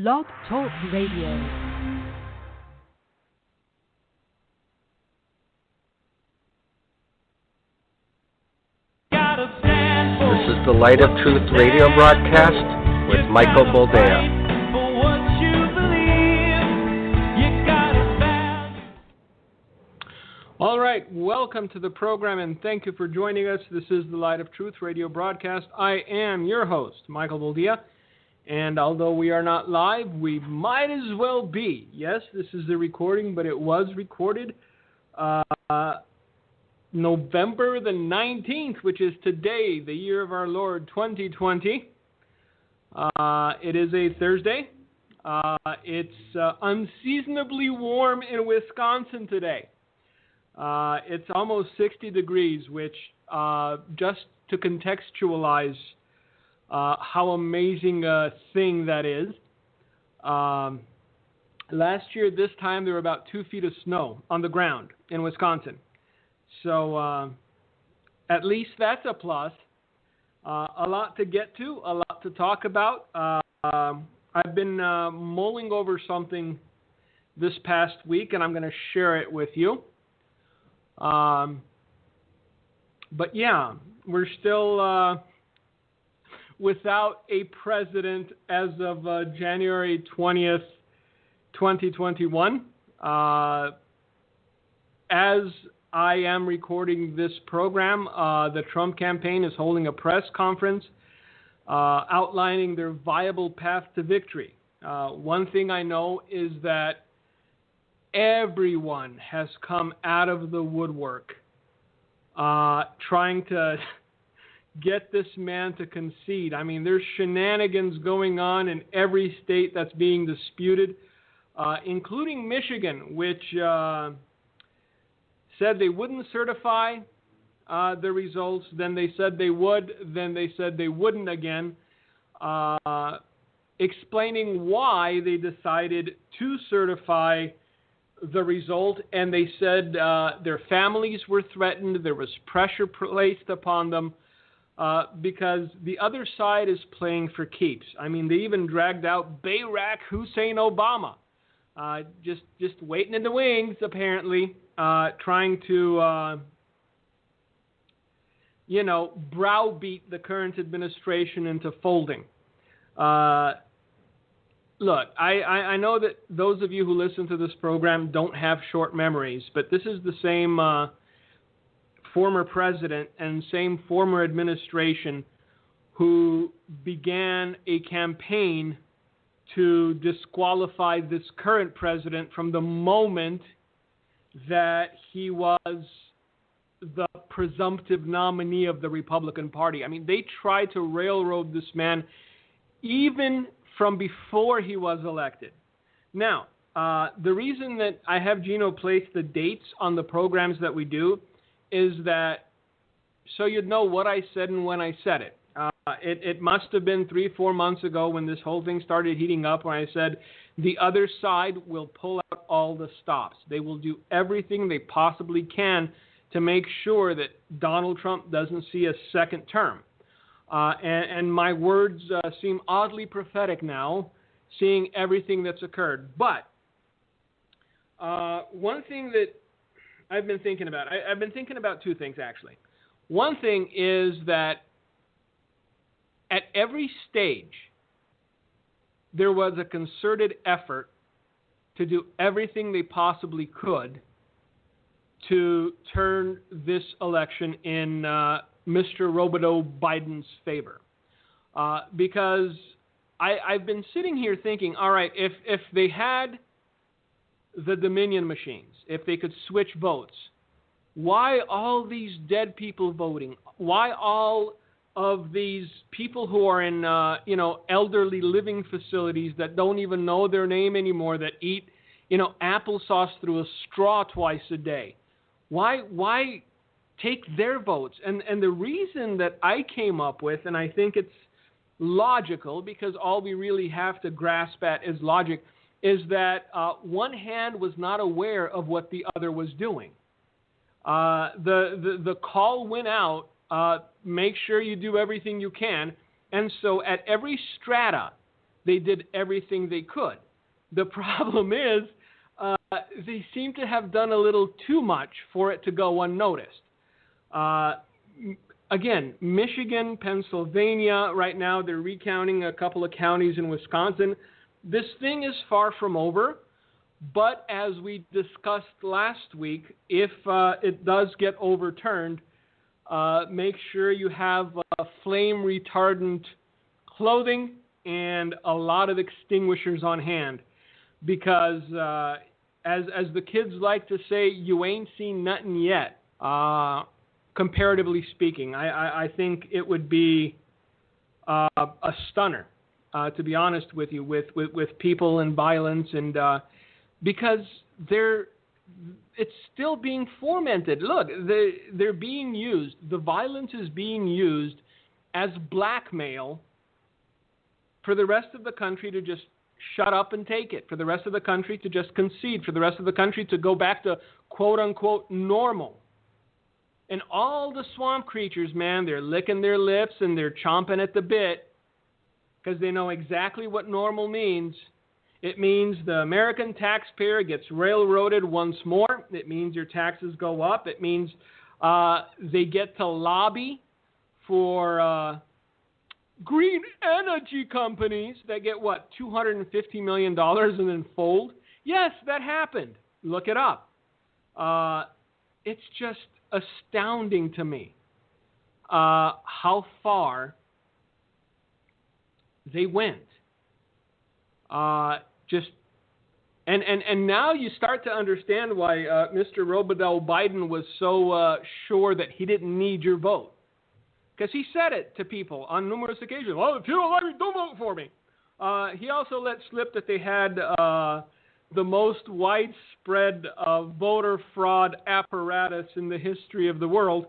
Blog Talk Radio. This is the Light of Truth radio broadcast with Michael Boldea. All right, welcome to the program and thank you for joining us. This is the Light of Truth radio broadcast. I am your host, Michael Boldea, and although we are not live, we might as well be. Yes, this is the recording, but it was recorded November the 19th, which is today, the year of our Lord, 2020. It is a Thursday. It's unseasonably warm in Wisconsin today. It's almost 60 degrees, which, just to contextualize how amazing a thing that is, last year this time there were about 2 feet of snow on the ground in Wisconsin. So at least that's a plus. A lot to get to, a lot to talk about. I've been mulling over something this past week, and I'm going to share it with you. But yeah, we're still without a president as of January 20th, 2021. As I am recording this program, the Trump campaign is holding a press conference outlining their viable path to victory. One thing I know is that everyone has come out of the woodwork trying to get this man to concede. I mean, there's shenanigans going on in every state that's being disputed, including Michigan, which said they wouldn't certify the results, then they said they would, then they said they wouldn't again, explaining why they decided to certify the result, and they said their families were threatened, there was pressure placed upon them, because the other side is playing for keeps. I mean, they even dragged out Barack Hussein Obama, just waiting in the wings, apparently, trying to, browbeat the current administration into folding. Look, I know that those of you who listen to this program don't have short memories, but this is the same former president and same former administration who began a campaign to disqualify this current president from the moment that he was the presumptive nominee of the Republican Party. I mean, they tried to railroad this man even from before he was elected. Now, the reason that I have Gino place the dates on the programs that we do is that so you'd know what I said and when I said it. It must have been 3-4 months ago when this whole thing started heating up, when I said the other side will pull out all the stops. They will do everything they possibly can to make sure that Donald Trump doesn't see a second term. And my words seem oddly prophetic now, seeing everything that's occurred. But one thing that I've been thinking about, I've been thinking about two things, actually. One thing is that at every stage, there was a concerted effort to do everything they possibly could to turn this election in Mr. Roboto Biden's favor. Because I've been sitting here thinking, all right, if they had the Dominion machines, if they could switch votes, why all these dead people voting? Why all of these people who are in, elderly living facilities that don't even know their name anymore, that eat, applesauce through a straw twice a day? Why take their votes? And the reason that I came up with, and I think it's logical because all we really have to grasp at is logic, is that one hand was not aware of what the other was doing. The call went out, make sure you do everything you can. And so at every strata, they did everything they could. The problem is they seem to have done a little too much for it to go unnoticed. Again, Michigan, Pennsylvania, right now they're recounting a couple of counties in Wisconsin. This thing is far from over, but as we discussed last week, if it does get overturned, make sure you have flame retardant clothing and a lot of extinguishers on hand, because as the kids like to say, you ain't seen nothing yet. Comparatively speaking, I think it would be a stunner, to be honest with you, with people and violence, and because it's still being fomented. Look, they're being used. The violence is being used as blackmail for the rest of the country to just shut up and take it, for the rest of the country to just concede, for the rest of the country to go back to quote-unquote normal. And all the swamp creatures, man, they're licking their lips and they're chomping at the bit because they know exactly what normal means. It means the American taxpayer gets railroaded once more. It means your taxes go up. It means they get to lobby for green energy companies that get, what, $250 million and then fold? Yes, that happened. Look it up. It's just astounding to me how far they went. And now you start to understand why Mr. Robodeau Biden was so sure that he didn't need your vote, because he said it to people on numerous occasions. Well, if you don't like me, don't vote for me. He also let slip that they had the most widespread voter fraud apparatus in the history of the world.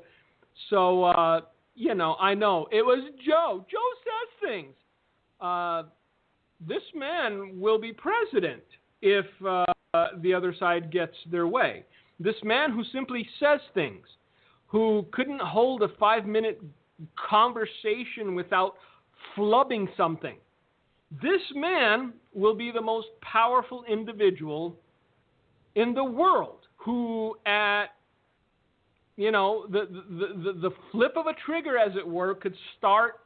So, I know. It was Joe. Joe says things. This man will be president if the other side gets their way. This man who simply says things, who couldn't hold a 5-minute conversation without flubbing something. This man will be the most powerful individual in the world, who at, the flip of a trigger, as it were, could start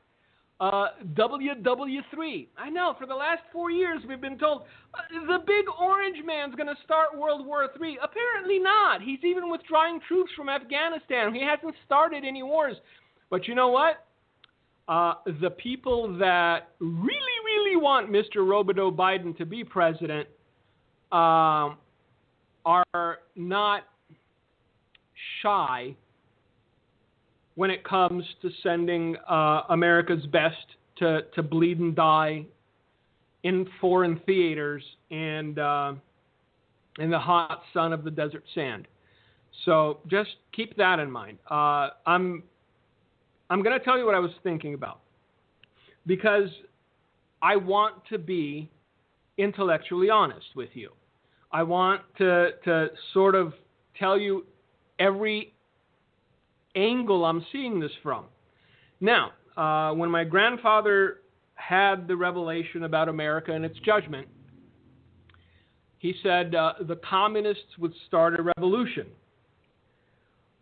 WW3. I know, for the last 4 years we've been told the big orange man's going to start World War III. Apparently not. He's even withdrawing troops from Afghanistan. He hasn't started any wars. But you know what? The people that really want Mr. Robodeau Biden to be president are not shy when it comes to sending America's best to bleed and die in foreign theaters and in the hot sun of the desert sand. So just keep that in mind. I'm going to tell you what I was thinking about, because I want to be intellectually honest with you. I want to sort of tell you every angle I'm seeing this from. Now, when my grandfather had the revelation about America and its judgment, he said the communists would start a revolution.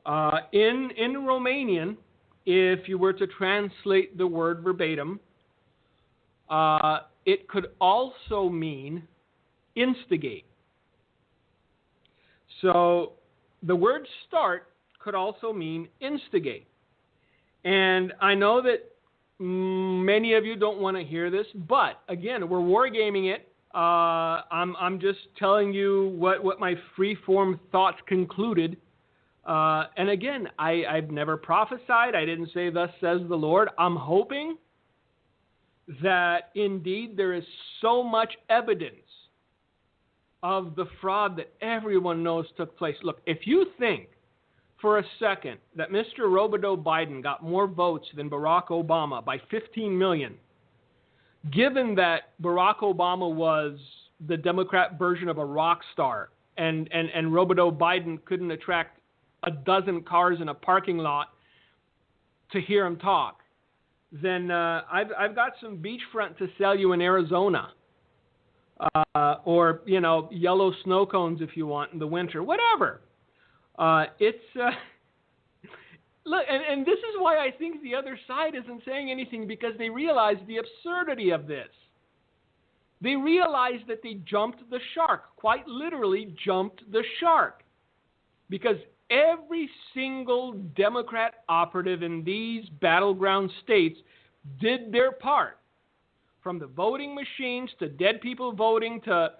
In Romanian, if you were to translate the word verbatim, it could also mean instigate. So the word start could also mean instigate. And I know that many of you don't want to hear this, but again, we're wargaming it. I'm just telling you what my free-form thoughts concluded. And again, I've never prophesied. I didn't say, thus says the Lord. I'm hoping that indeed there is so much evidence of the fraud that everyone knows took place. Look, if you think for a second that Mr. Robodeau Biden got more votes than Barack Obama by 15 million, given that Barack Obama was the Democrat version of a rock star, and Robodeau Biden couldn't attract a dozen cars in a parking lot to hear him talk, then I've got some beachfront to sell you in Arizona, or yellow snow cones if you want in the winter, whatever. Look, and this is why I think the other side isn't saying anything, because they realize the absurdity of this. They realize that they jumped the shark, quite literally jumped the shark, because every single Democrat operative in these battleground states did their part, from the voting machines to dead people voting to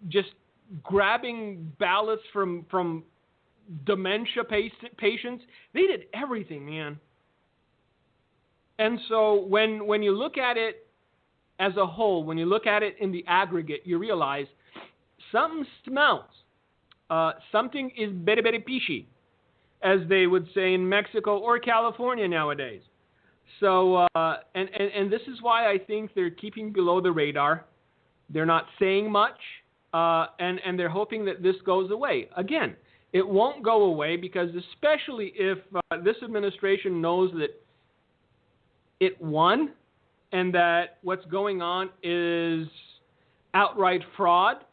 just grabbing ballots from dementia patients. They did everything, man. And so when you look at it as a whole, when you look at it in the aggregate, you realize something smells. Something is very, very fishy, as they would say in Mexico or California nowadays. So, and this is why I think they're keeping below the radar. They're not saying much, and they're hoping that this goes away. Again, it won't go away, because especially if this administration knows that it won and that what's going on is outright fraud,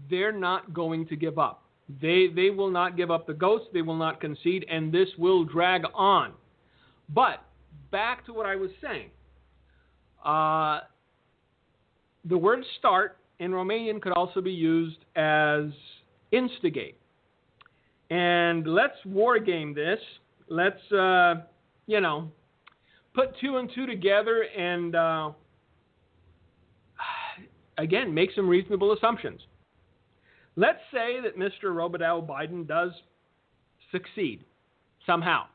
they're not going to give up. They will not give up the ghost. They will not concede, and this will drag on. But back to what I was saying. The word start in Romanian could also be used as instigate. And let's war game this. Let's, put two and two together and, again, make some reasonable assumptions. Let's say that Mr. Boldea Biden does succeed somehow.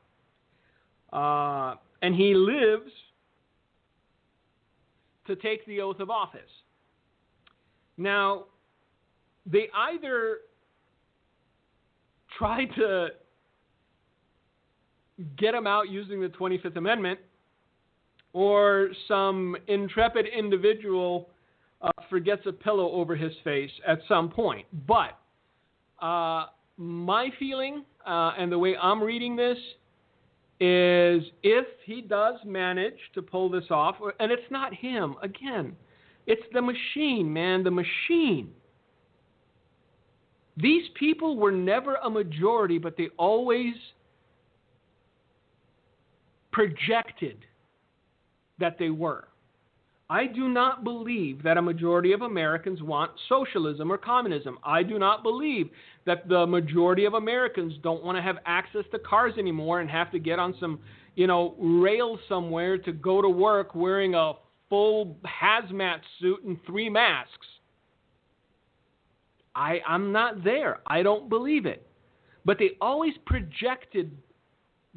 And he lives to take the oath of office. Now, they either try to get him out using the 25th Amendment, or some intrepid individual forgets a pillow over his face at some point. But my feeling, and the way I'm reading this, is if he does manage to pull this off, and it's not him, again, it's the machine, man, the machine. These people were never a majority, but they always projected that they were. I do not believe that a majority of Americans want socialism or communism. I do not believe that the majority of Americans don't want to have access to cars anymore and have to get on some, rail somewhere to go to work wearing a full hazmat suit and 3 masks. I'm not there. I don't believe it. But they always projected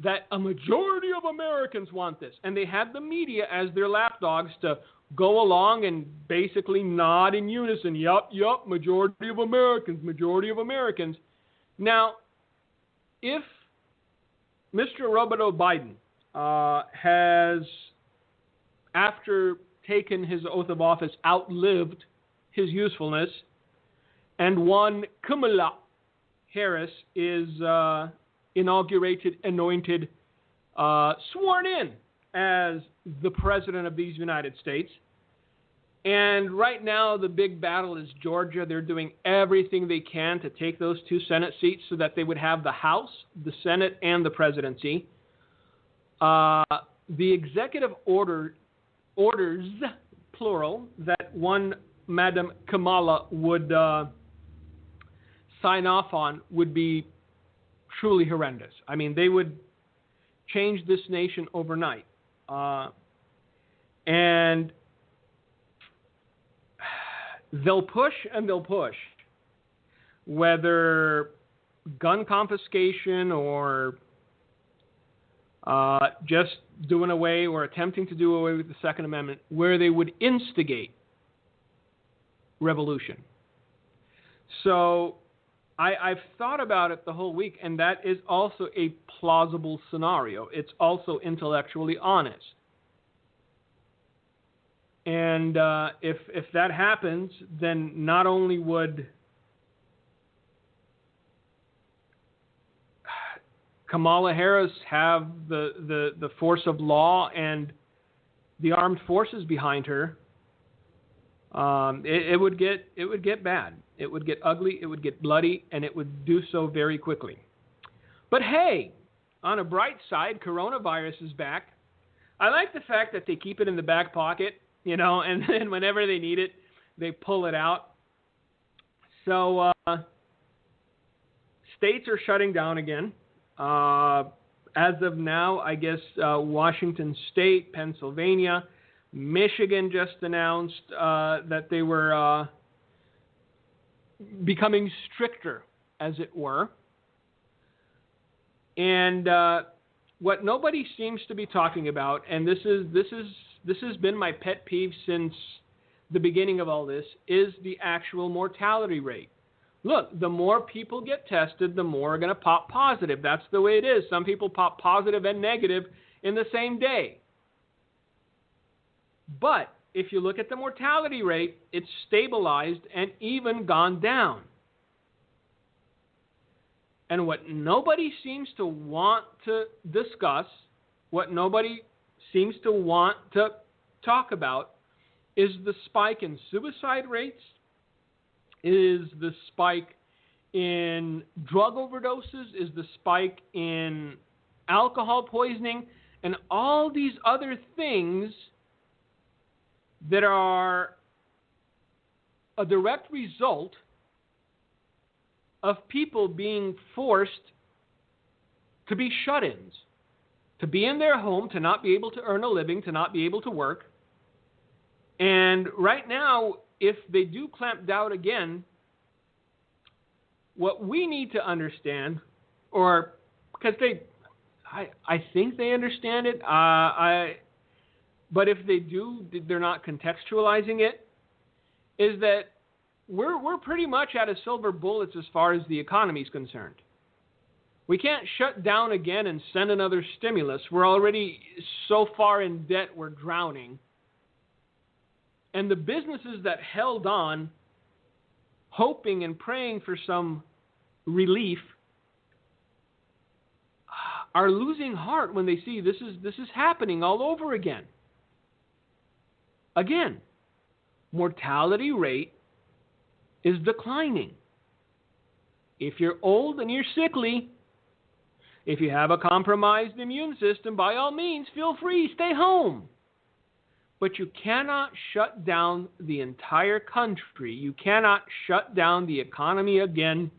that a majority of Americans want this. And they had the media as their lapdogs to go along and basically nod in unison. Yup, majority of Americans, majority of Americans. Now, if Mr. Boldea Biden has, after taking his oath of office, outlived his usefulness, and one Kamala Harris is inaugurated, anointed, sworn in as the President of these United States. And right now, the big battle is Georgia. They're doing everything they can to take those 2 Senate seats so that they would have the House, the Senate, and the presidency. The executive orders, plural, that one Madam Kamala would sign off on would be truly horrendous. I mean, they would change this nation overnight. And they'll push and they'll push, whether gun confiscation or just doing away or attempting to do away with the Second Amendment, where they would instigate revolution. So I've thought about it the whole week, and that is also a plausible scenario. It's also intellectually honest. And if that happens, then not only would Kamala Harris have the force of law and the armed forces behind her, it would get bad. It would get ugly. It would get bloody, and it would do so very quickly. But hey, on a bright side, coronavirus is back. I like the fact that they keep it in the back pocket, and then whenever they need it, they pull it out. So states are shutting down again. As of now, I guess Washington State, Pennsylvania, Michigan just announced that they were becoming stricter, as it were. And what nobody seems to be talking about, and this has been my pet peeve since the beginning of all this, is the actual mortality rate. Look, the more people get tested, the more are going to pop positive. That's the way it is. Some people pop positive and negative in the same day. But if you look at the mortality rate, it's stabilized and even gone down. And what nobody seems to want to discuss, what nobody seems to want to talk about, is the spike in suicide rates, is the spike in drug overdoses, is the spike in alcohol poisoning, and all these other things that are a direct result of people being forced to be shut-ins, to be in their home, to not be able to earn a living, to not be able to work. And right now, if they do clamp down again, what we need to understand, or because I think they understand it, but if they do, they're not contextualizing it, is that we're pretty much out of silver bullets as far as the economy is concerned. We can't shut down again and send another stimulus. We're already so far in debt we're drowning. And the businesses that held on, hoping and praying for some relief, are losing heart when they see this is happening all over again. Again, mortality rate is declining. If you're old and you're sickly, if you have a compromised immune system, by all means, feel free, stay home. But you cannot shut down the entire country. You cannot shut down the economy again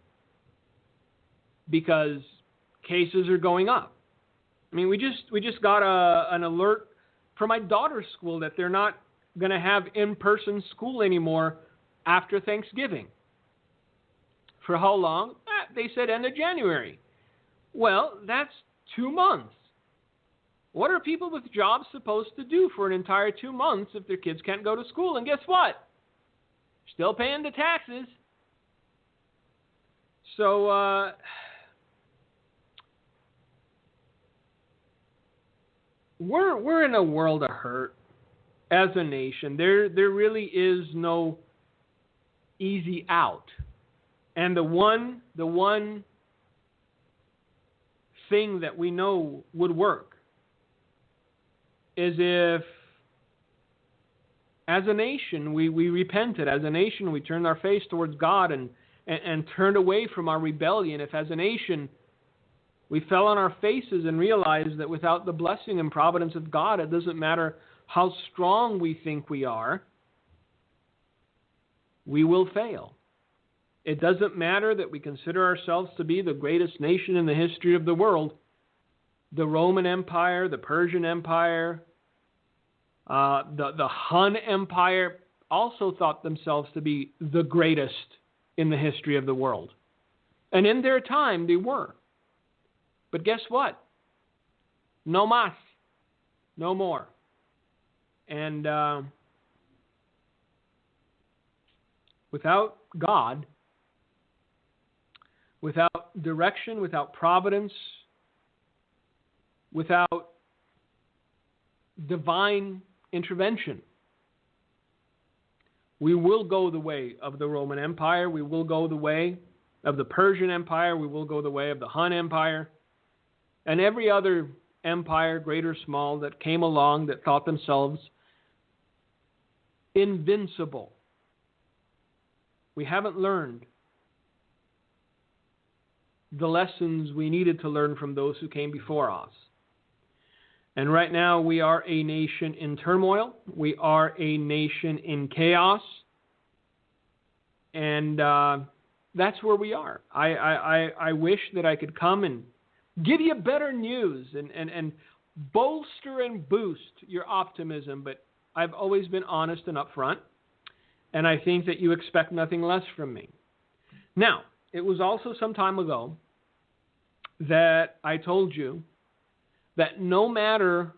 because cases are going up. I mean, we just got an alert from my daughter's school that they're not going to have in-person school anymore after Thanksgiving. For how long? They said end of January. Well, that's 2 months. What are people with jobs supposed to do for an entire 2 months if their kids can't go to school? And guess what? Still paying the taxes. So, we're in a world of hurt as a nation. There really is no easy out. And the one thing that we know would work is if, as a nation, we repented. As a nation, we turned our face towards God and turned away from our rebellion. If, as a nation, we fell on our faces and realized that without the blessing and providence of God, it doesn't matter how strong we think we are, we will fail. It doesn't matter that we consider ourselves to be the greatest nation in the history of the world. The Roman Empire, the Persian Empire, the Hun Empire also thought themselves to be the greatest in the history of the world. And in their time, they were. But guess what? No más. No more. And without God, without direction, without providence, without divine intervention, we will go the way of the Roman Empire. We will go the way of the Persian Empire. We will go the way of the Hun Empire. and every other empire, great or small, that came along that thought themselves invincible. We haven't learned the lessons we needed to learn from those who came before us. And right now we are a nation in turmoil. We are a nation in chaos. And that's where we are. I wish that I could come and give you better news and bolster and boost your optimism, but I've always been honest and upfront, and I think that you expect nothing less from me. Now, it was also some time ago that I told you that no matter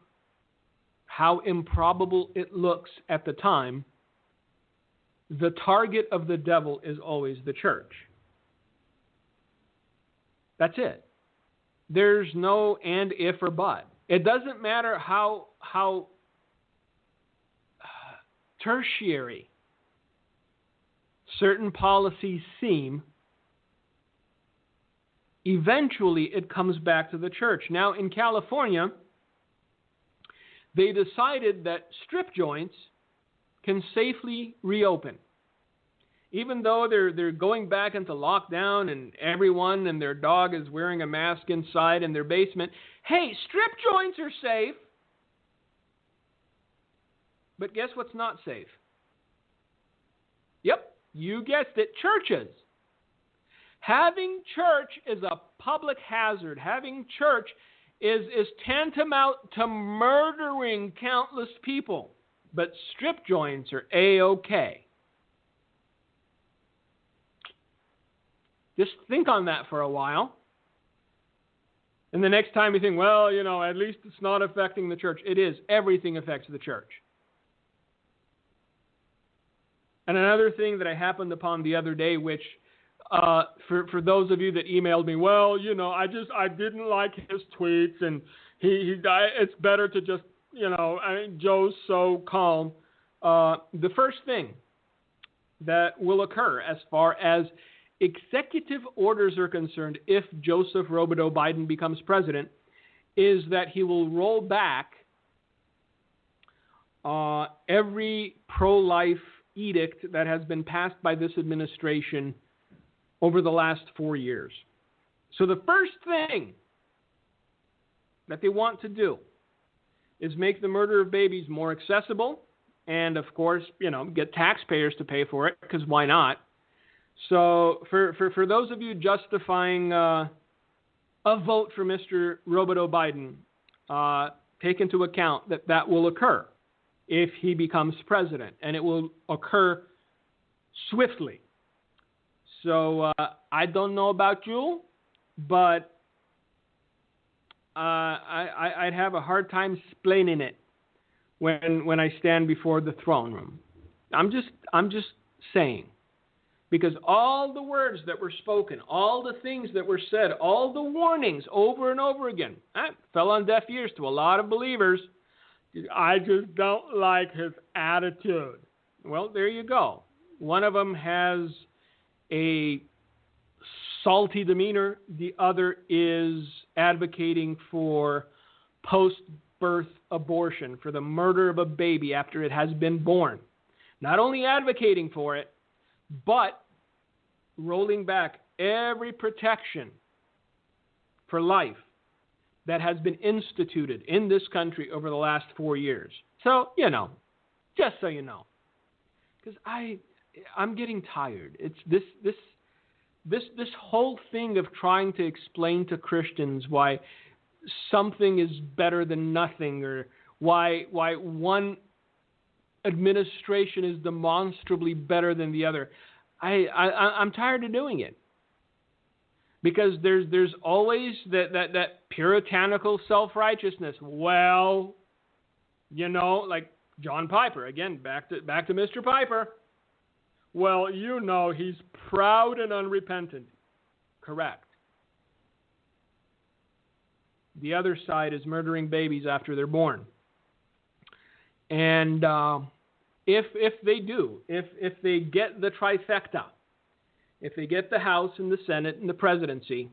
how improbable it looks at the time, the target of the devil is always the church. That's it. There's no and, if, or but. It doesn't matter how tertiary certain policies seem. Eventually, it comes back to the church. Now, in California, they decided that strip joints can safely reopen. Even though they're going back into lockdown and everyone and their dog is wearing a mask inside in their basement, hey, strip joints are safe. But guess what's not safe? Yep, you guessed it, churches. Having church is a public hazard. Having church is tantamount to murdering countless people. But strip joints are A-okay. Just think on that for a while. And the next time you think, well, at least it's not affecting the church. It is. Everything affects the church. And another thing that I happened upon the other day, which for those of you that emailed me, well, I didn't like his tweets, and it's better to just, Joe's so calm. The first thing that will occur as far as executive orders are concerned, if Joseph Robideau Biden becomes president, is that he will roll back every pro-life edict that has been passed by this administration over the last 4 years. So the first thing that they want to do is make the murder of babies more accessible and, of course, get taxpayers to pay for it, because why not? So for those of you justifying a vote for Mr. Robideau Biden, take into account that will occur if he becomes president, and it will occur swiftly. So I don't know about you, but I'd have a hard time explaining it when I stand before the throne room. I'm just saying. Because all the words that were spoken, all the things that were said, all the warnings over and over again, fell on deaf ears to a lot of believers. I just don't like his attitude. Well, there you go. One of them has a salty demeanor. The other is advocating for post-birth abortion, for the murder of a baby after it has been born. Not only advocating for it, but rolling back every protection for life that has been instituted in this country over the last 4 years. So, just so you know. Because I'm getting tired. It's this whole thing of trying to explain to Christians why something is better than nothing, or why one administration is demonstrably better than the other. I'm tired of doing it, because there's always that puritanical self-righteousness. Well, like John Piper again. Back to Mr. Piper. Well, he's proud and unrepentant. Correct. The other side is murdering babies after they're born, and if they get the trifecta, if they get the House and the Senate and the presidency,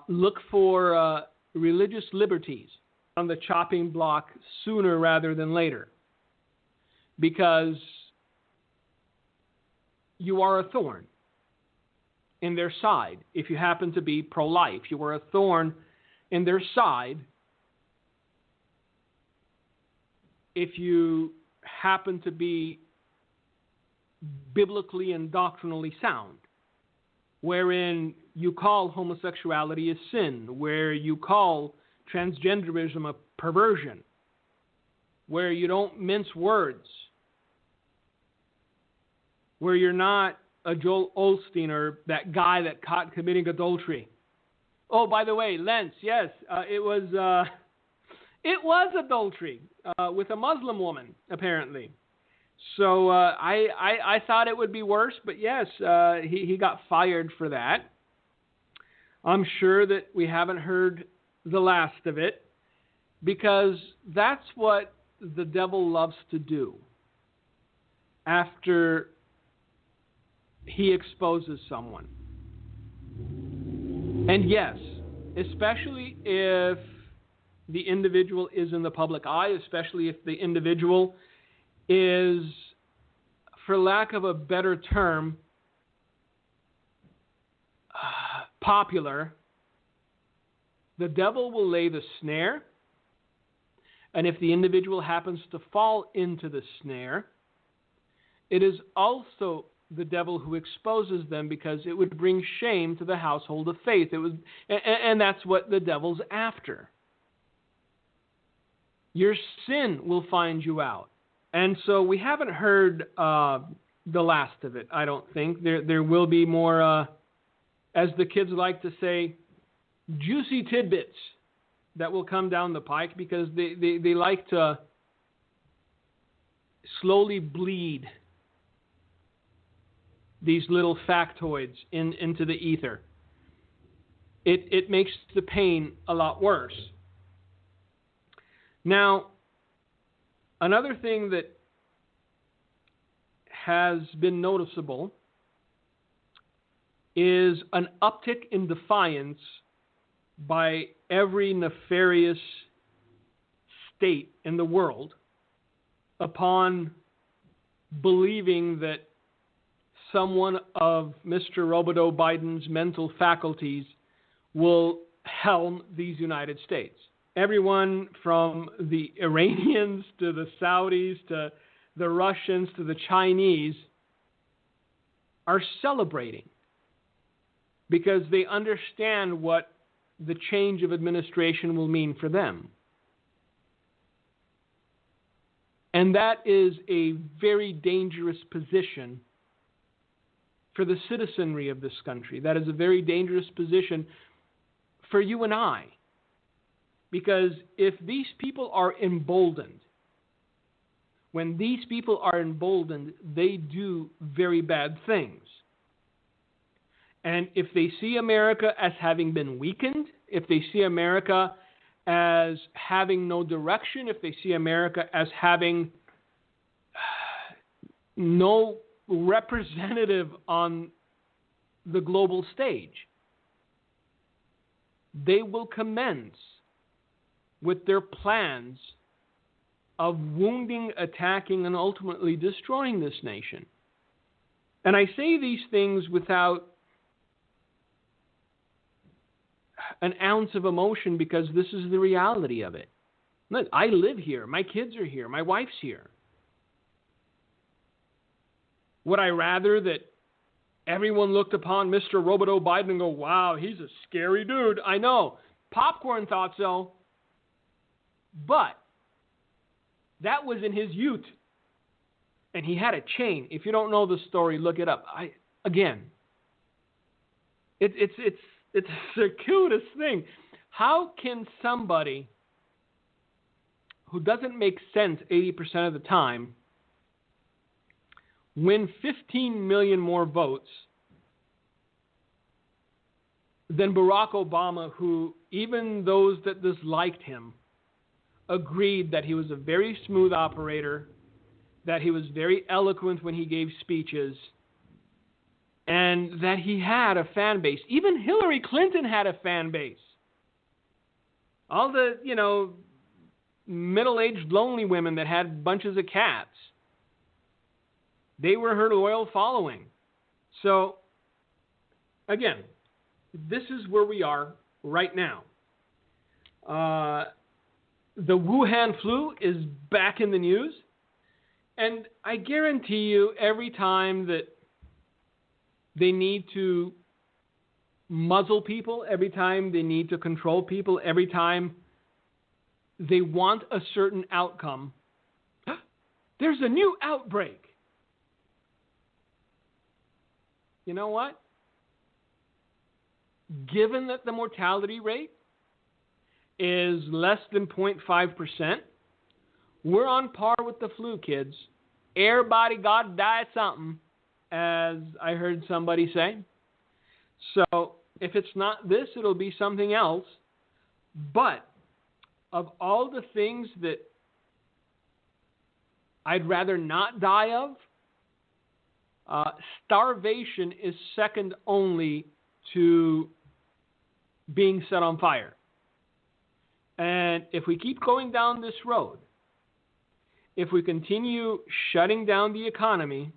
Look for religious liberties on the chopping block sooner rather than later, because you are a thorn in their side. If you happen to be pro-life, you are a thorn in their side if you happen to be biblically and doctrinally sound, wherein you call homosexuality a sin, where you call transgenderism a perversion, where you don't mince words, where you're not a Joel Osteen or that guy that caught committing adultery. Oh, by the way, Lentz, yes, it was adultery with a Muslim woman, apparently. So I thought it would be worse, but yes, he got fired for that. I'm sure that we haven't heard the last of it, because that's what the devil loves to do after he exposes someone. And yes, especially if the individual is in the public eye, especially if the individual is, for lack of a better term, popular, the devil will lay the snare, and if the individual happens to fall into the snare, it is also the devil who exposes them, because it would bring shame to the household of faith. And that's what the devil's after. Your sin will find you out. And so we haven't heard the last of it, I don't think. There will be more, as the kids like to say, juicy tidbits that will come down the pike, because they like to slowly bleed these little factoids into the ether. It makes the pain a lot worse. Now, another thing that has been noticeable is an uptick in defiance by every nefarious state in the world upon believing that someone of Mr. Roboto Biden's mental faculties will helm these United States. Everyone from the Iranians to the Saudis to the Russians to the Chinese are celebrating, because they understand what the change of administration will mean for them. And that is a very dangerous position for the citizenry of this country. That is a very dangerous position for you and I. Because if these people are emboldened, when these people are emboldened, they do very bad things. And if they see America as having been weakened, if they see America as having no direction, if they see America as having no representative on the global stage, they will commence with their plans of wounding, attacking, and ultimately destroying this nation. And I say these things without an ounce of emotion, because this is the reality of it. Look, I live here. My kids are here. My wife's here. Would I rather that everyone looked upon Mr. Roboto Biden and go, wow, he's a scary dude? I know. Popcorn thought so. But that was in his youth. And he had a chain. If you don't know the story, look it up. It's a circuitous thing. How can somebody who doesn't make sense 80% of the time win 15 million more votes than Barack Obama, who even those that disliked him agreed that he was a very smooth operator, that he was very eloquent when he gave speeches, and that he had a fan base. Even Hillary Clinton had a fan base. All the, middle-aged lonely women that had bunches of cats, they were her loyal following. So, again, this is where we are right now. The Wuhan flu is back in the news, and I guarantee you every time that they need to muzzle people, every time they need to control people, every time they want a certain outcome, there's a new outbreak. You know what? Given that the mortality rate is less than 0.5%, we're on par with the flu, kids. Everybody got to die of something, as I heard somebody say. So if it's not this, it'll be something else. But of all the things that I'd rather not die of, starvation is second only to being set on fire. And if we keep going down this road, if we continue shutting down the economy,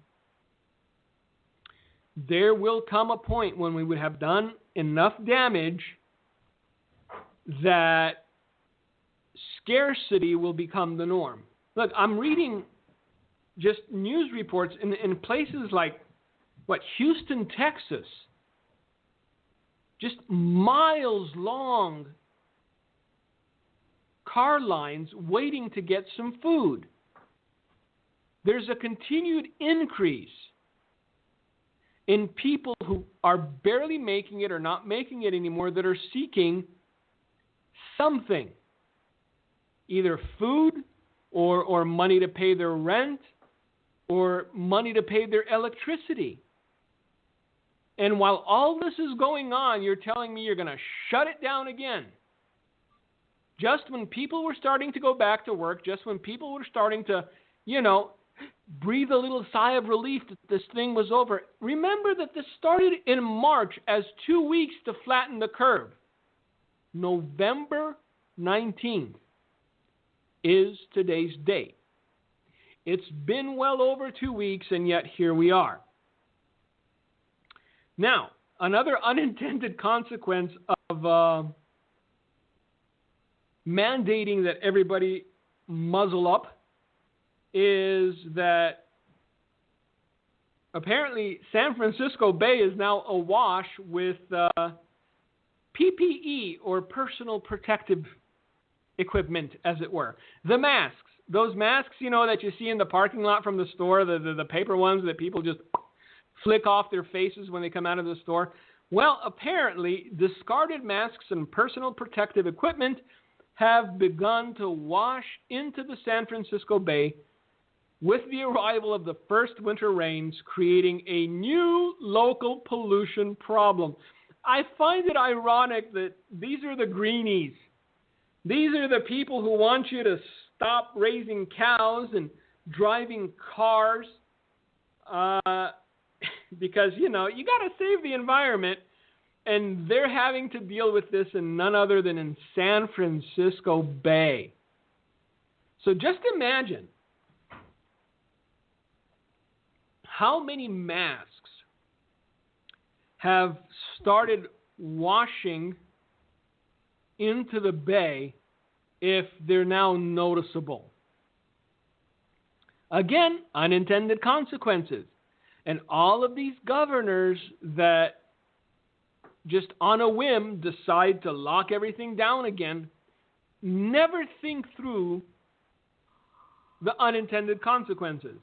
there will come a point when we would have done enough damage that scarcity will become the norm. Look, I'm reading just news reports in places like, Houston, Texas. Just miles long car lines waiting to get some food. There's a continued increase in people who are barely making it or not making it anymore that are seeking something. Either food or money to pay their rent or money to pay their electricity. And while all this is going on, you're telling me you're going to shut it down again. Just when people were starting to go back to work, just when people were starting to, breathe a little sigh of relief that this thing was over. Remember that this started in March as 2 weeks to flatten the curve. November 19th is today's date. It's been well over 2 weeks, and yet here we are. Now, another unintended consequence of mandating that everybody muzzle up is that apparently San Francisco Bay is now awash with PPE, or personal protective equipment, as it were. The masks. Those masks, that you see in the parking lot from the store, the paper ones that people just flick off their faces when they come out of the store. Well, apparently, discarded masks and personal protective equipment have begun to wash into the San Francisco Bay with the arrival of the first winter rains, creating a new local pollution problem. I find it ironic that these are the greenies. These are the people who want you to stop raising cows and driving cars because, you got to save the environment. And they're having to deal with this in none other than in San Francisco Bay. So just imagine how many masks have started washing into the bay if they're now noticeable. Again, unintended consequences. And all of these governors that just on a whim decide to lock everything down again never think through the unintended consequences.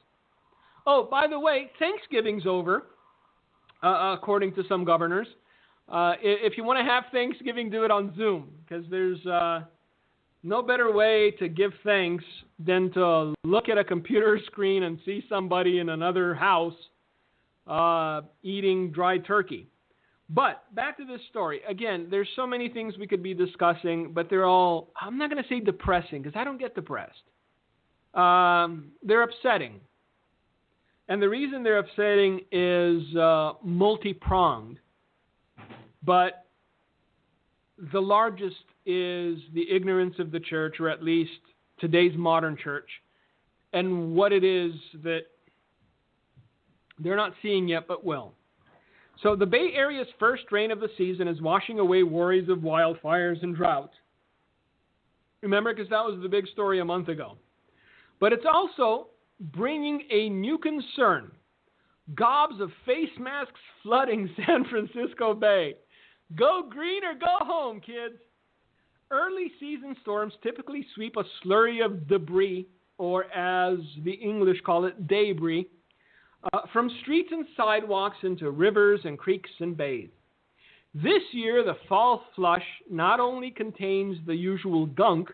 Oh, by the way, Thanksgiving's over, according to some governors. If you want to have Thanksgiving, do it on Zoom, because there's no better way to give thanks than to look at a computer screen and see somebody in another house eating dry turkey. But back to this story. Again, there's so many things we could be discussing, but they're all, I'm not going to say depressing, because I don't get depressed. They're upsetting. And the reason they're upsetting is multi-pronged. But the largest is the ignorance of the church, or at least today's modern church, and what it is that they're not seeing yet but will. So the Bay Area's first rain of the season is washing away worries of wildfires and drought. Remember, because that was the big story a month ago. But it's also bringing a new concern. Gobs of face masks flooding San Francisco Bay. Go green or go home, kids. Early season storms typically sweep a slurry of debris, or as the English call it, debris, from streets and sidewalks into rivers and creeks and bays. This year, the fall flush not only contains the usual gunk,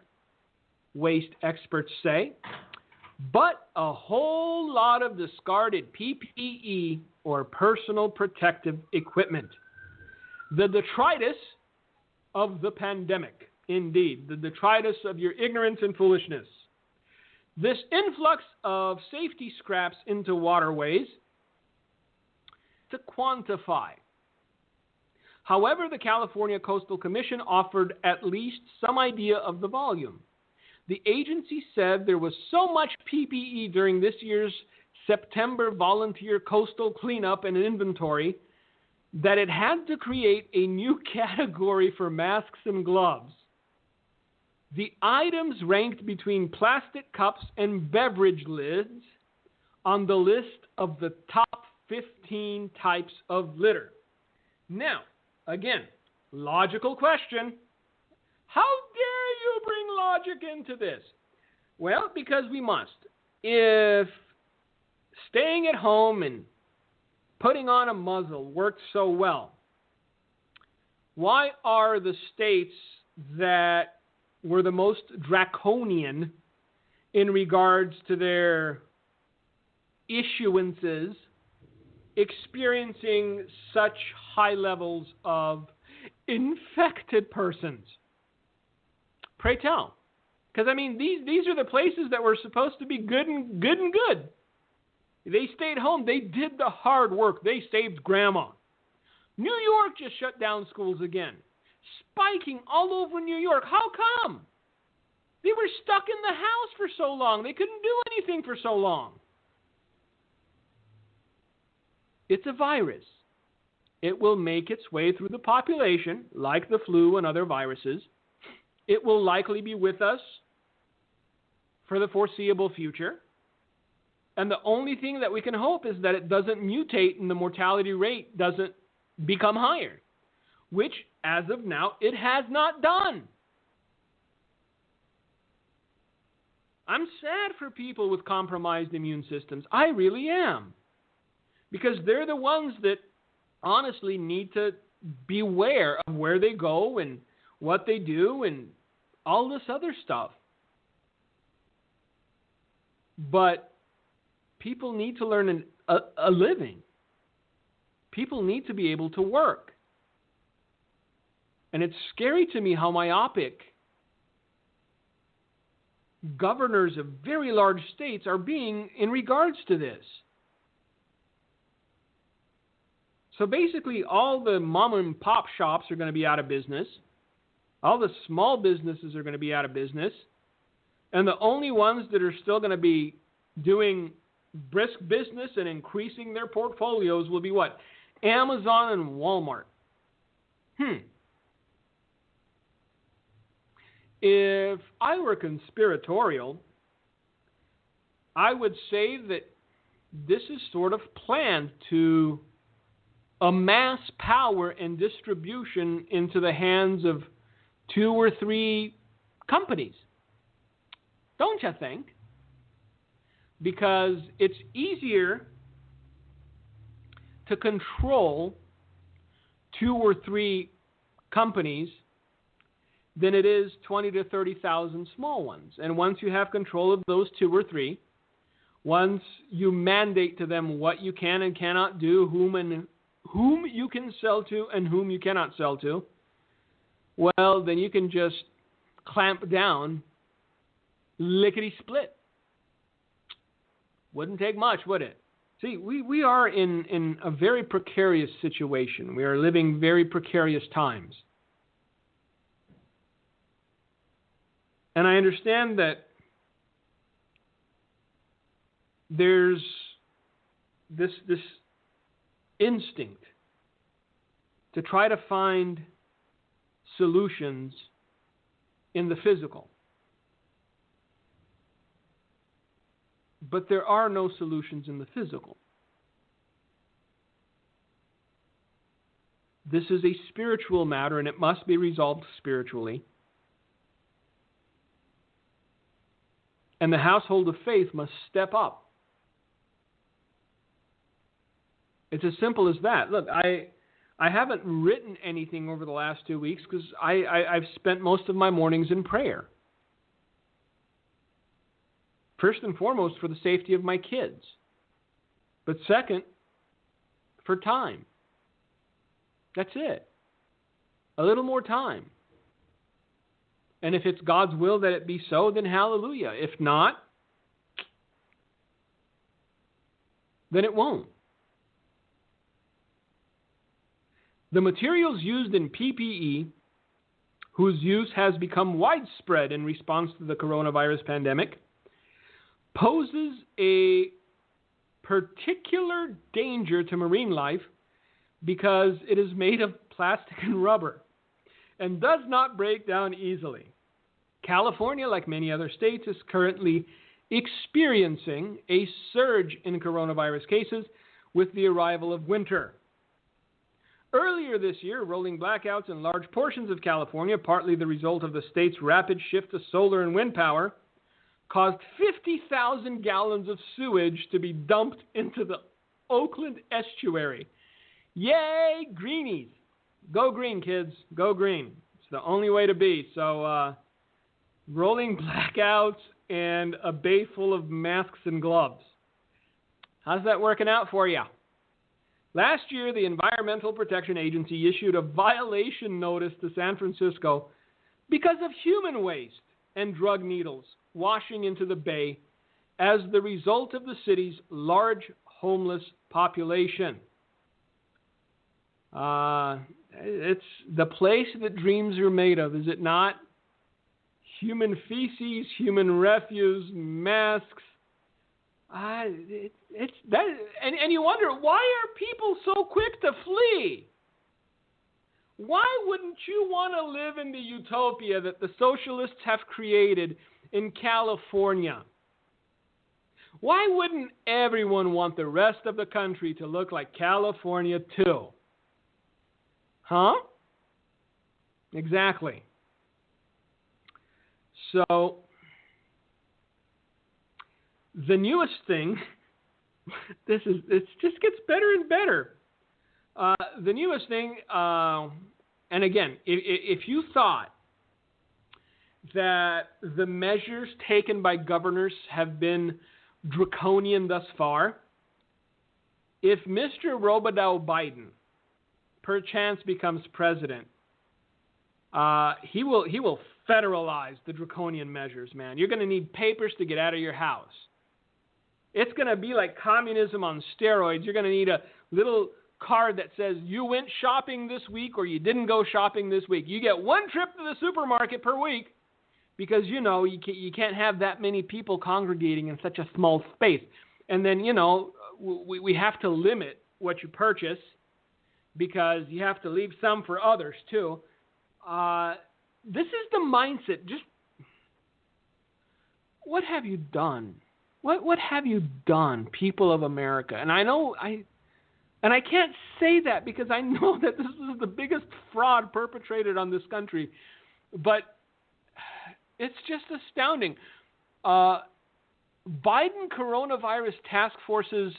waste experts say, but a whole lot of discarded PPE, or personal protective equipment. The detritus of the pandemic, indeed, the detritus of your ignorance and foolishness. This influx of safety scraps into waterways to quantify. However, the California Coastal Commission offered at least some idea of the volume. The agency said there was so much PPE during this year's September volunteer coastal cleanup and inventory that it had to create a new category for masks and gloves. The items ranked between plastic cups and beverage lids on the list of the top 15 types of litter. Now, again, logical question. How dare you bring logic into this? Well, because we must. If staying at home and putting on a muzzle worked so well, why are the states that were the most draconian in regards to their issuances experiencing such high levels of infected persons? Pray tell. Because, I mean, these are the places that were supposed to be good and good. They stayed home. They did the hard work. They saved grandma. New York just shut down schools again. Spiking all over New York. How come? They were stuck in the house for so long. They couldn't do anything for so long. It's a virus. It will make its way through the population, like the flu and other viruses. It will likely be with us for the foreseeable future. And the only thing that we can hope is that it doesn't mutate and the mortality rate doesn't become higher, which, as of now, it has not done. I'm sad for people with compromised immune systems. I really am. Because they're the ones that honestly need to beware of where they go and what they do and all this other stuff. But people need to learn a living. People need to be able to work. And it's scary to me how myopic governors of very large states are being in regards to this. So basically, all the mom and pop shops are going to be out of business. All the small businesses are going to be out of business. And the only ones that are still going to be doing brisk business and increasing their portfolios will be what? Amazon and Walmart. If I were conspiratorial, I would say that this is sort of planned to amass power and distribution into the hands of 2 or 3 companies. Don't you think? Because it's easier to control 2 or 3 companies than it is 20 to 30,000 small ones. And once you have control of those 2 or 3, once you mandate to them what you can and cannot do, whom you can sell to and whom you cannot sell to, well, then you can just clamp down lickety-split. Wouldn't take much, would it? See, we are in a very precarious situation. We are living very precarious times. And I understand that there's this instinct to try to find solutions in the physical. But there are no solutions in the physical. This is a spiritual matter, and it must be resolved spiritually. And the household of faith must step up. It's as simple as that. Look, I haven't written anything over the last 2 weeks because I've spent most of my mornings in prayer. First and foremost, for the safety of my kids. But second, for time. That's it. A little more time. And if it's God's will that it be so, then hallelujah. If not, then it won't. The materials used in PPE, whose use has become widespread in response to the coronavirus pandemic, poses a particular danger to marine life because it is made of plastic and rubber and does not break down easily. California, like many other states, is currently experiencing a surge in coronavirus cases with the arrival of winter. Earlier this year, rolling blackouts in large portions of California, partly the result of the state's rapid shift to solar and wind power, caused 50,000 gallons of sewage to be dumped into the Oakland estuary. Yay, greenies. Go green, kids. Go green. It's the only way to be. So, rolling blackouts and a bay full of masks and gloves. How's that working out for you? Last year, the Environmental Protection Agency issued a violation notice to San Francisco because of human waste and drug needles washing into the bay as the result of the city's large homeless population. It's the place that dreams are made of, is it not? Human feces, human refuse, masks. It's that, and you wonder, why are people so quick to flee? Why wouldn't you want to live in the utopia that the socialists have created in California? Why wouldn't everyone want the rest of the country to look like California too? Huh? Exactly. So, the newest thing, it just gets better and better. The newest thing, and again, if you thought that the measures taken by governors have been draconian thus far, if Mr. Robodeau Biden perchance becomes president, he will federalize the draconian measures, man. You're going to need papers to get out of your house. It's going to be like communism on steroids. You're going to need a little card that says you went shopping this week or you didn't go shopping this week. You get one trip to the supermarket per week because, you know, you can't have that many people congregating in such a small space. And then, you know, we have to limit what you purchase because you have to leave some for others too. This is the mindset. Just what have you done? What have you done, people of America? And I know I can't say that because I know that this is the biggest fraud perpetrated on this country. But it's just astounding. Biden coronavirus task force's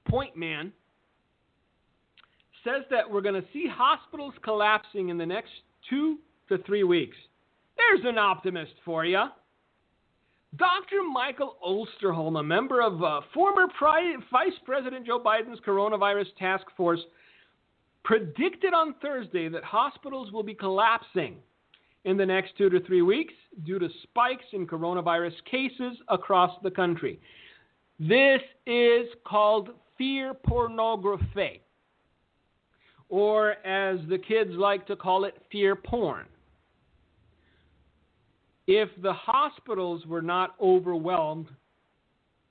point man says that we're going to see hospitals collapsing in the next 2 to 3 weeks. There's an optimist for you. Dr. Michael Osterholm, a member of former Vice President Joe Biden's coronavirus task force, predicted on Thursday that hospitals will be collapsing in the next 2 to 3 weeks due to spikes in coronavirus cases across the country. This is called fear pornography, or as the kids like to call it, fear porn. If the hospitals were not overwhelmed,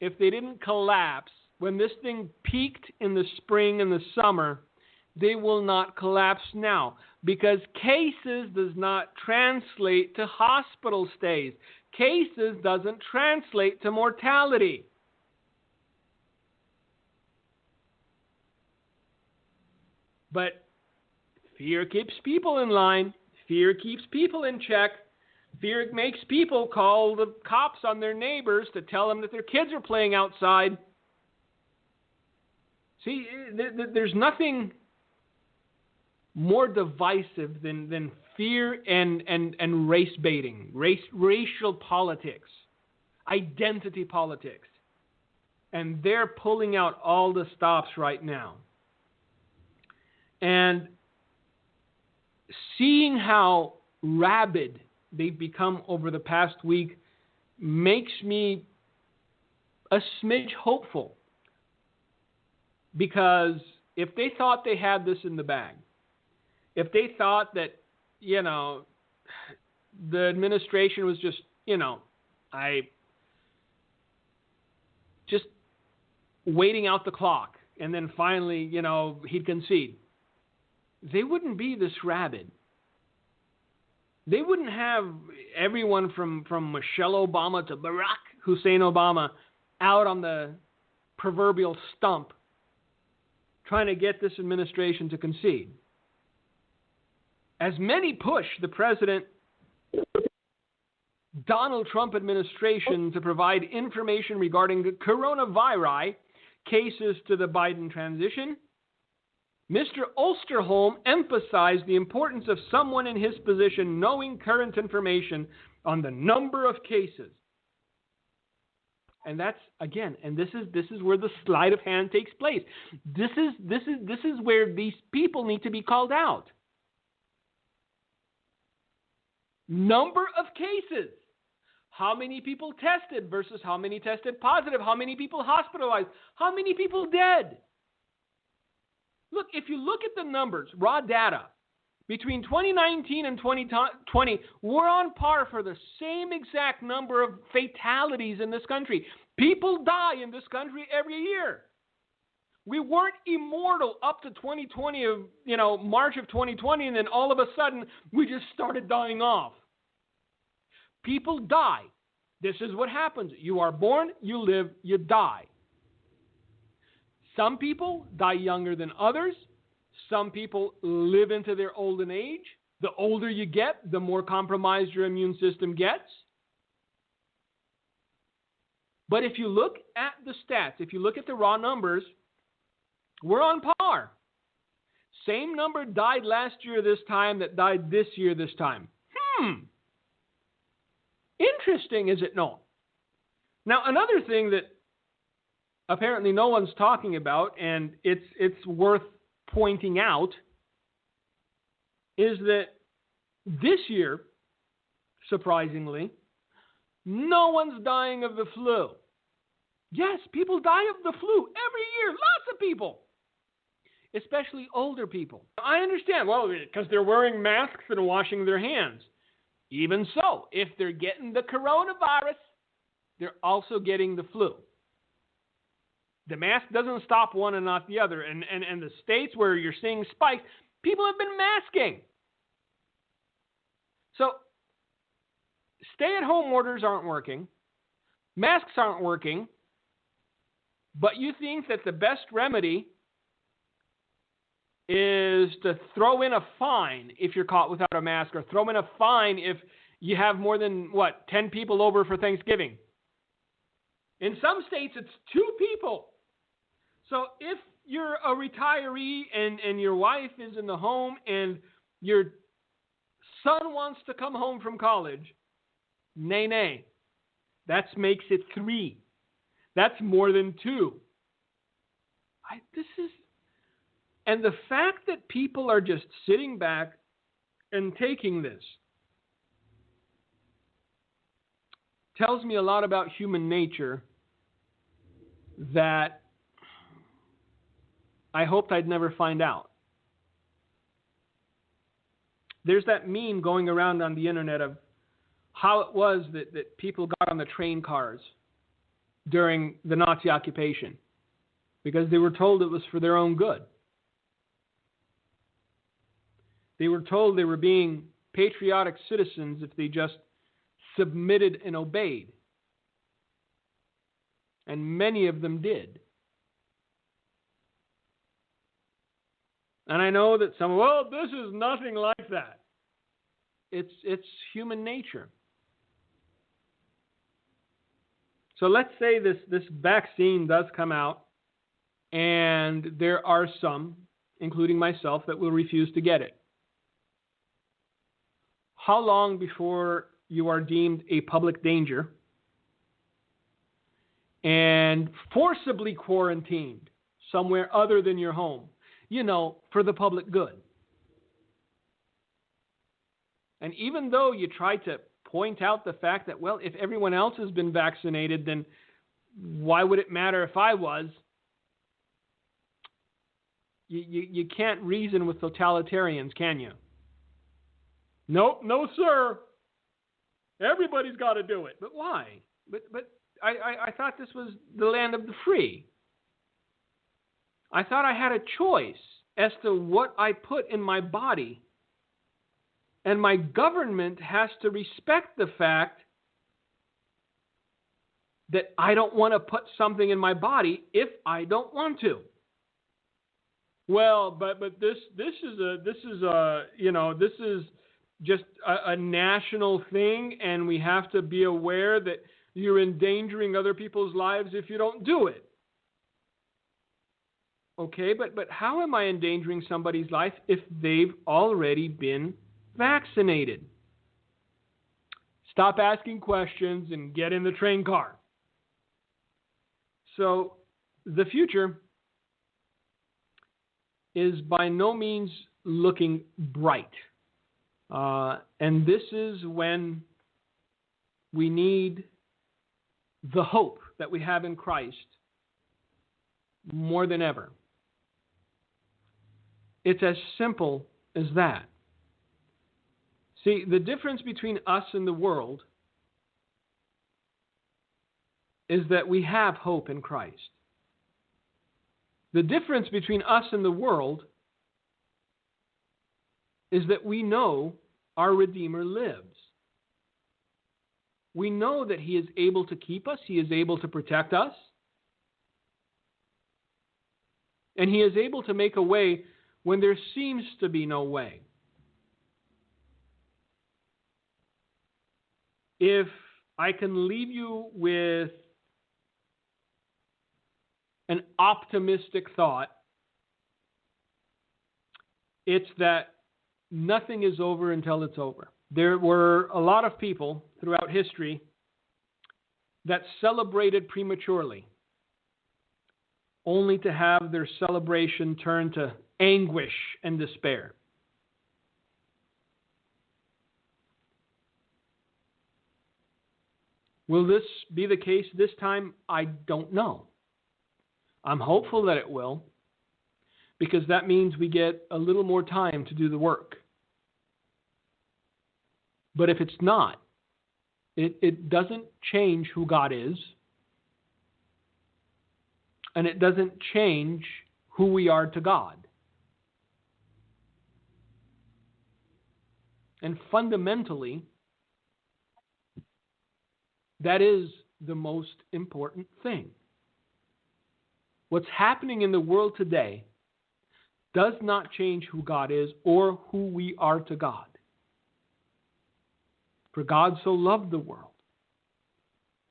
if they didn't collapse, when this thing peaked in the spring and the summer, they will not collapse now, because cases does not translate to hospital stays. Cases doesn't translate to mortality. But fear keeps people in line. Fear keeps people in check. Fear makes people call the cops on their neighbors to tell them that their kids are playing outside. See, there's nothing more divisive than fear and race baiting, racial politics, identity politics. And they're pulling out all the stops right now. And seeing how rabid they've become over the past week makes me a smidge hopeful. Because if they thought they had this in the bag, if they thought that, the administration was just, just waiting out the clock and then finally, he'd concede, they wouldn't be this rabid. They wouldn't have everyone from Michelle Obama to Barack Hussein Obama out on the proverbial stump trying to get this administration to concede. As many push the President Donald Trump administration to provide information regarding the coronavirus cases to the Biden transition, Mr. Osterholm emphasized the importance of someone in his position knowing current information on the number of cases. And that's, again, and this is where the sleight of hand takes place. This is where these people need to be called out. Number of cases. How many people tested versus how many tested positive? How many people hospitalized? How many people dead? Look, if you look at the numbers, raw data, between 2019 and 2020, we're on par for the same exact number of fatalities in this country. People die in this country every year. We weren't immortal up to 2020 March of 2020, and then all of a sudden we just started dying off. People die. This is what happens. You are born, you live, you die. Some people die younger than others. Some people live into their olden age. The older you get, the more compromised your immune system gets. But if you look at the stats, if you look at the raw numbers, we're on par. Same number died last year this time that died this year this time. Interesting, is it not? Now, another thing that apparently no one's talking about, and it's worth pointing out, is that this year, surprisingly, no one's dying of the flu. Yes, people die of the flu every year. Lots of people. Especially older people. I understand. Well, because they're wearing masks and washing their hands. Even so, if they're getting the coronavirus, they're also getting the flu. The mask doesn't stop one and not the other. And the states where you're seeing spikes, people have been masking. So, stay-at-home orders aren't working. Masks aren't working. But you think that the best remedy is to throw in a fine if you're caught without a mask, or throw in a fine if you have more than, 10 people over for Thanksgiving. In some states, it's 2 people. So if you're a retiree and your wife is in the home and your son wants to come home from college, nay. That makes it 3. That's more than 2. And the fact that people are just sitting back and taking this tells me a lot about human nature that I hoped I'd never find out. There's that meme going around on the internet of how it was that people got on the train cars during the Nazi occupation because they were told it was for their own good. They were told they were being patriotic citizens if they just submitted and obeyed. And many of them did. And I know that some, well, this is nothing like that. It's human nature. So let's say this vaccine does come out, and there are some, including myself, that will refuse to get it. How long before you are deemed a public danger and forcibly quarantined somewhere other than your home, for the public good? And even though you try to point out the fact that, well, if everyone else has been vaccinated, then why would it matter if I was? You can't reason with totalitarians, can you? Nope, no, sir. Everybody's got to do it. But why? But I thought this was the land of the free. I thought I had a choice as to what I put in my body. And my government has to respect the fact that I don't want to put something in my body if I don't want to. Well, but this is just a national thing, and we have to be aware that you're endangering other people's lives if you don't do it. Okay, but how am I endangering somebody's life if they've already been vaccinated? Stop asking questions and get in the train car. So the future is by no means looking bright. And this is when we need the hope that we have in Christ more than ever. It's as simple as that. See, the difference between us and the world is that we have hope in Christ. The difference between us and the world is that we know our Redeemer lives. We know that He is able to keep us, He is able to protect us, and He is able to make a way when there seems to be no way. If I can leave you with an optimistic thought, it's that nothing is over until it's over. There were a lot of people throughout history that celebrated prematurely, only to have their celebration turn to anguish and despair. Will this be the case this time? I don't know. I'm hopeful that it will, because that means we get a little more time to do the work. But if it's not, it doesn't change who God is, and it doesn't change who we are to God. And fundamentally, that is the most important thing. What's happening in the world today does not change who God is or who we are to God. For God so loved the world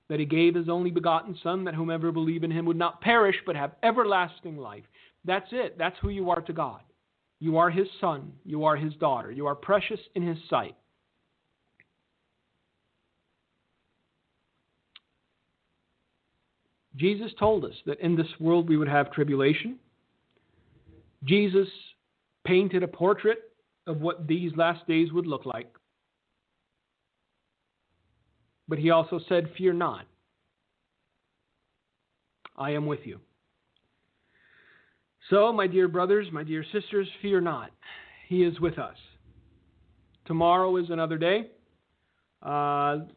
that He gave His only begotten Son, that whomever believe in Him would not perish but have everlasting life. That's it. That's who you are to God. You are His son. You are His daughter. You are precious in His sight. Jesus told us that in this world we would have tribulation. Jesus painted a portrait of what these last days would look like. But He also said, "Fear not. I am with you. So, my dear brothers, my dear sisters, fear not. He is with us. Tomorrow is another day.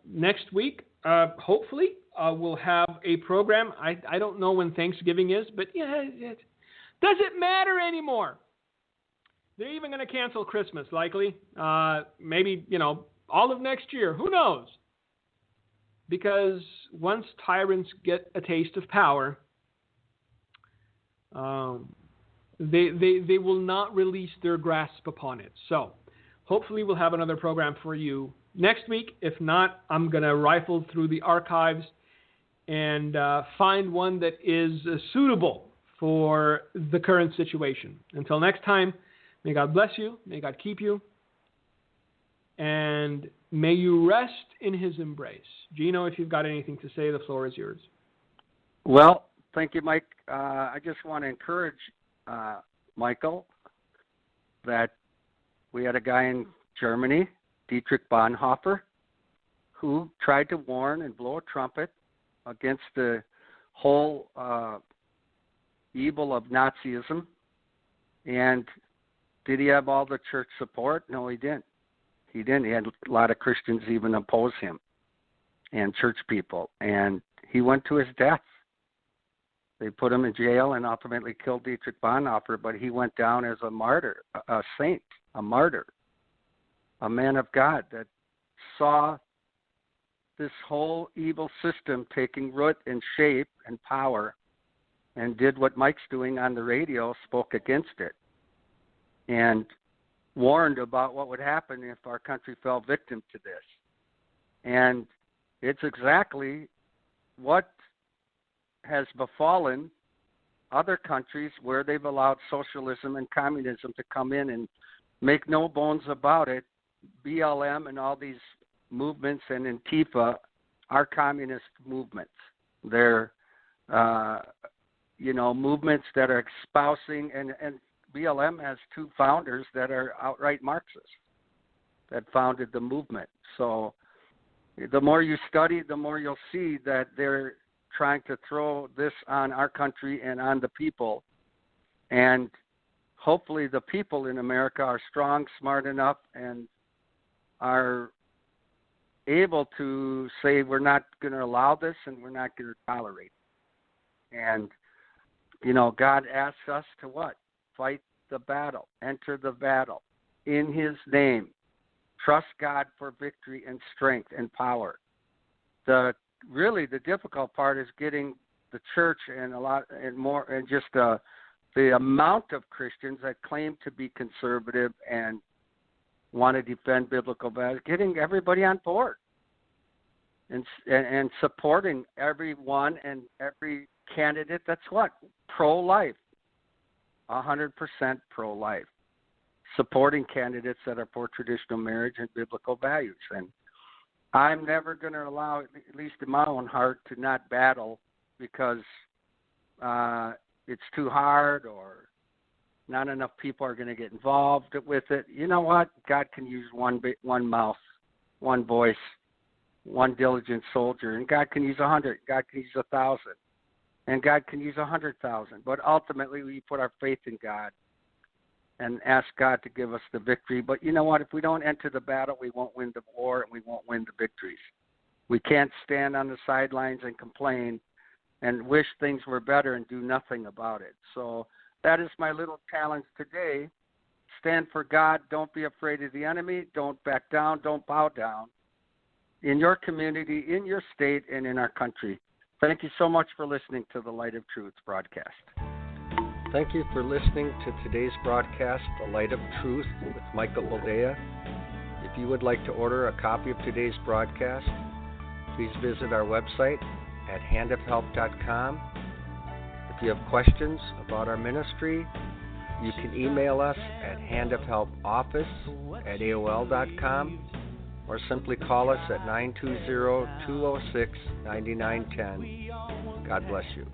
Next week, hopefully, we'll have a program. I don't know when Thanksgiving is, but yeah, it doesn't matter anymore. They're even going to cancel Christmas, likely. Maybe, all of next year. Who knows? Because once tyrants get a taste of power, they will not release their grasp upon it. So, hopefully we'll have another program for you next week. If not, I'm going to rifle through the archives and find one that is suitable for the current situation. Until next time, may God bless you, may God keep you, and may you rest in His embrace. Gino, if you've got anything to say, the floor is yours. Well, thank you, Mike. I just want to encourage Michael that we had a guy in Germany, Dietrich Bonhoeffer, who tried to warn and blow a trumpet against the whole evil of Nazism. And did he have all the church support? No, he didn't. He didn't. He had a lot of Christians even oppose him and church people. And he went to his death. They put him in jail and ultimately killed Dietrich Bonhoeffer, but he went down as a martyr, a saint, a martyr, a man of God that saw this whole evil system taking root and shape and power and did what Mike's doing on the radio, spoke against it, and warned about what would happen if our country fell victim to this. And it's exactly what has befallen other countries where they've allowed socialism and communism to come in, and make no bones about it, BLM and all these movements and Antifa are communist movements. They're, movements that are espousing, and BLM has two founders that are outright Marxists that founded the movement. So the more you study, the more you'll see that they're trying to throw this on our country and on the people. And hopefully the people in America are strong, smart enough, and are able to say we're not going to allow this and we're not going to tolerate it. And, God asks us to what? Fight the battle, enter the battle in His name, trust God for victory and strength and power. The difficult part is getting the church and just the amount of Christians that claim to be conservative and want to defend biblical values, getting everybody on board and supporting everyone and every candidate that's what? Pro-life, 100% pro-life, supporting candidates that are for traditional marriage and biblical values. And I'm never going to allow, at least in my own heart, to not battle because it's too hard or not enough people are going to get involved with it. You know what? God can use one mouth, one voice, one diligent soldier, and God can use 100. God can use 1,000, and God can use 100,000. But ultimately, we put our faith in God and ask God to give us the victory. But you know what? If we don't enter the battle, we won't win the war and we won't win the victories. We can't stand on the sidelines and complain and wish things were better and do nothing about it. So that is my little challenge today. Stand for God. Don't be afraid of the enemy. Don't back down. Don't bow down in your community, in your state, and in our country. Thank you so much for listening to the Light of Truth broadcast. Thank you for listening to today's broadcast, The Light of Truth with Michael Boldea. If you would like to order a copy of today's broadcast, please visit our website at handofhelp.com. If you have questions about our ministry, you can email us at handofhelpoffice@aol.com or simply call us at 920-206-9910. God bless you.